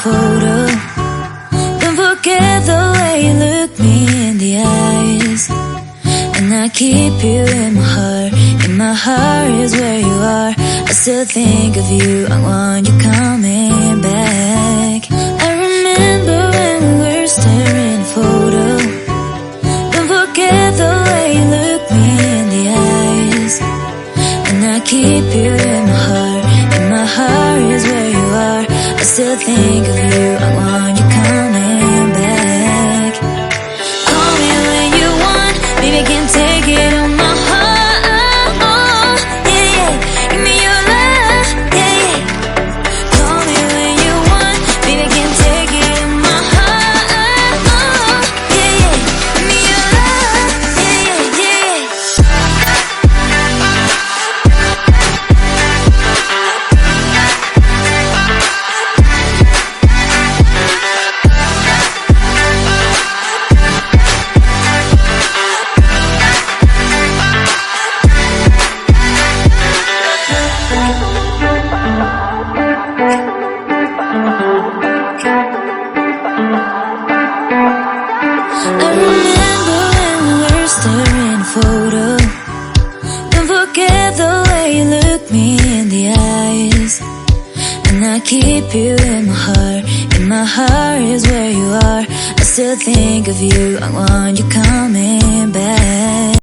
photo. Don't forget the way you look me in the eyes. And I keep you in my heart. In my heart is where you are. I still think of you. I want you coming back. I remember when we were staring photo. Don't forget the way you look me in the eyes. And I keep you in my heart. In my heart is where you are. I still think of you. I want you coming back. Call me when you want. Baby, I can take it on my heart. Yeah, yeah. Give me your love. Yeah, yeah. Call me when you want. Baby, I can take it on my heart. Yeah, yeah. Give me your love. Yeah, yeah, yeah. I remember when we were staring photo. Don't forget the way you look me in the eyes. And I keep you in my heart. In my heart is where you are. I still think of you. I want you coming back.